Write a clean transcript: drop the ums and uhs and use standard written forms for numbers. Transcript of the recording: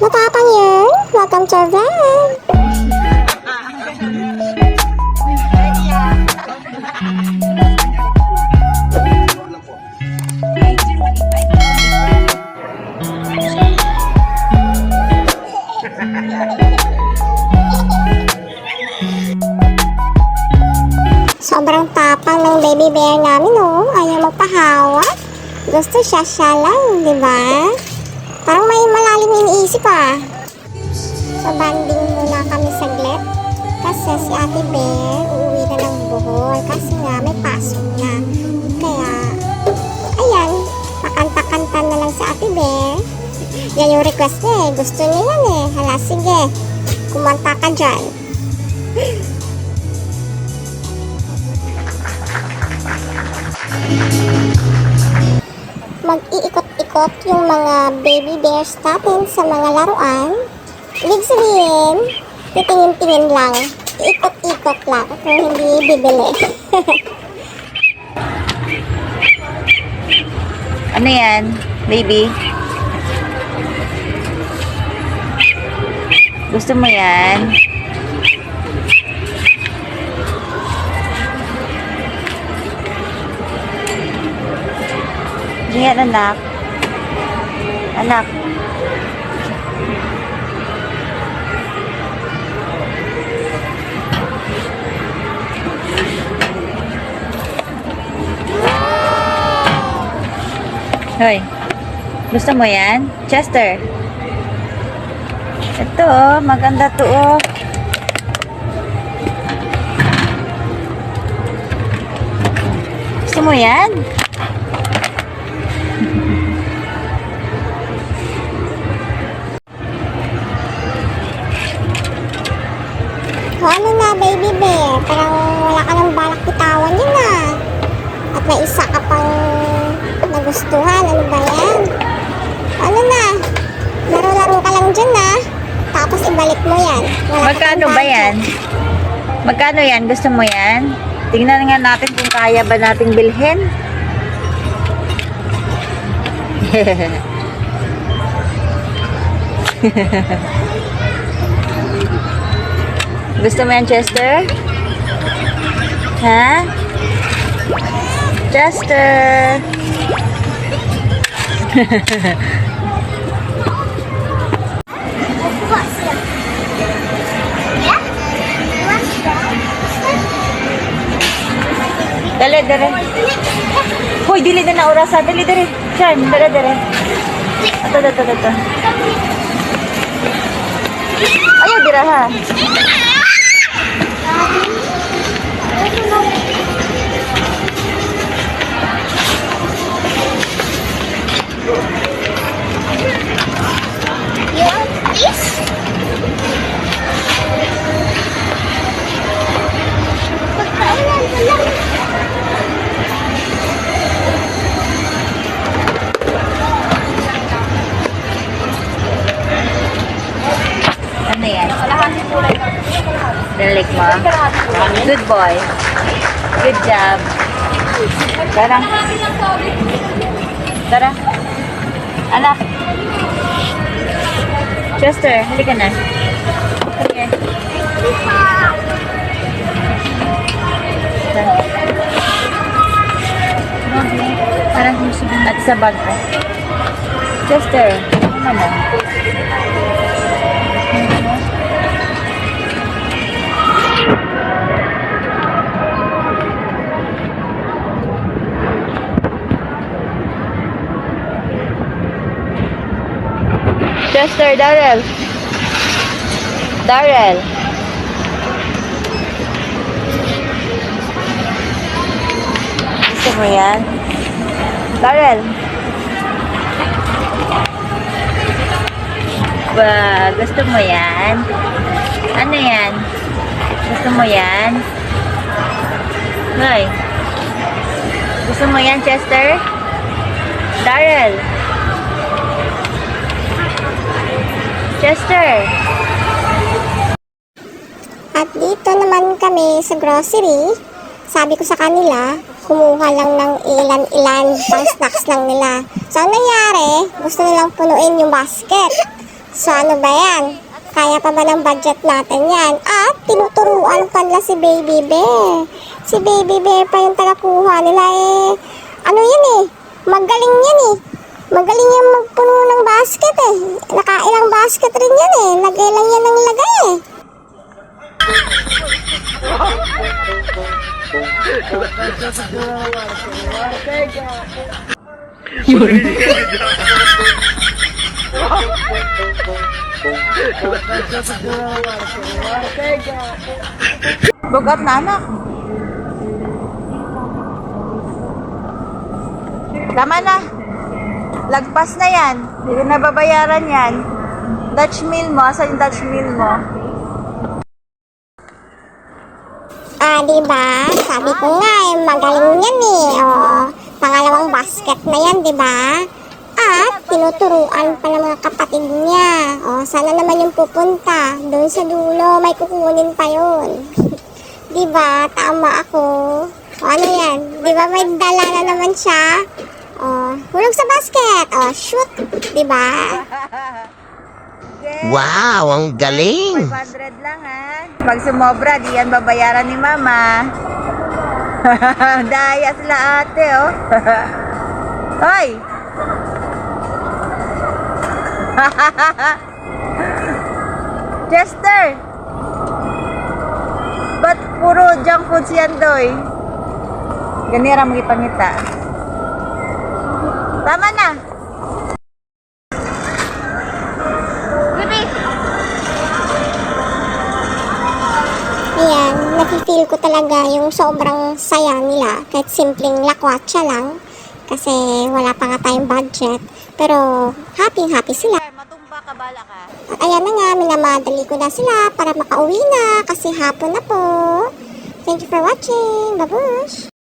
Matapang yun. Welcome to our vlog. Sobrang tapang ng baby bear namin, oh. Ayaw magpahawak. Gusto siya lang, di ba? Parang may malalim iniisip, ah. So, banding muna kami saglit. Kasi si Ate Bear, uuwi na ng Bohol. Kasi nga, may pasok na. Kaya, ayan, pakanta-kanta na lang si Ate Bear. Yan yung request niya, eh. Gusto niya yan, eh. Hala, sige. Kumanta ka dyan. Mag-iikot-ikot yung mga baby bears natin sa mga laruan. Ibig sabihin, titingin-tingin lang. Iikot-ikot lang kung hindi bibili. Ano yan, baby? Gusto mo yan? Yan, anak. Anak. Hoy. Gusto mo yan? Chester. Ito, oh. Maganda to, oh. Gusto mo yan? O ano na, baby bear? Parang wala ka ng balak bitawan yun, ah. At may isa ka pang nagustuhan. Ano ba yan? O ano na? Laro-laro ka lang dyan, ah. Tapos ibalik mo yan. Wala Magkano ba yan? Magkano yan? Gusto mo yan? Tingnan nga natin kung kaya ba nating bilhin. Gusto mo yan, Chester? Ha? Chester! Dali, dali. Hoy, dili na orasa. Dali, dali. Diyan, dali, dali. Ito. Ayaw, dira ha. You want this? Pagkailan ko lang. Ano yan? Dalik mo. Good boy. Good job. Tara. Tara. Anak. Chester, halika na. Halika. Parang sumusubin at sa bag ko. Chester, ano na? Chester, Darrell. Darrell. Gusto mo yan? Darrell. Ba, gusto mo yan? Ano yan? Gusto mo yan? Hoy. Gusto mo yan, Chester? Darrell. Chester. At dito naman kami sa grocery. Sabi ko sa kanila, kumuha lang ng ilan-ilan pang snacks lang nila. So, ang nangyari, gusto nilang punuin yung basket. So ano ba yan? Kaya pa ba ng budget natin yan? At tinuturuan pa nila si Baby Bear. Si Baby Bear pa yung tagakuha nila eh. Ano yan eh? Magaling yan eh. Magaling yan magpuno ng basket eh. Nakailang basket rin yan eh. Lagay lang yan ng lagay eh. Bugat na anak. Tama na. Lagpas na yan. Hindi ko nababayaran yan. Dutch meal mo. Asan yung Dutch meal mo? Diba? Sabi ko nga eh, magaling yan eh. Pangalawang basket na yan, diba? At tinuturuan pa ng mga kapatid niya. Sana naman yung pupunta. Doon sa dulo, may kukunin pa yun. Diba? Tama ako. Ano yan? Diba may dala na naman siya? Hulog sa basket. Shoot. Diba? Wow, ang galing! 500 lang ha. Pag sumobra, di yan babayaran ni mama. Daya sila ate oh. Hoy! Chester! Ba't puro junk food yan doy? Ganira mo ipangita. Tama na! Ayan, nafe-feel ko talaga yung sobrang saya nila. Kahit simpleng lakwatsa lang. Kasi wala pa nga tayong budget. Pero happy sila. Matumba ka, bala ka. At ayan na nga, minamadali ko na sila para makauwi na. Kasi hapon na po. Thank you for watching. Babush!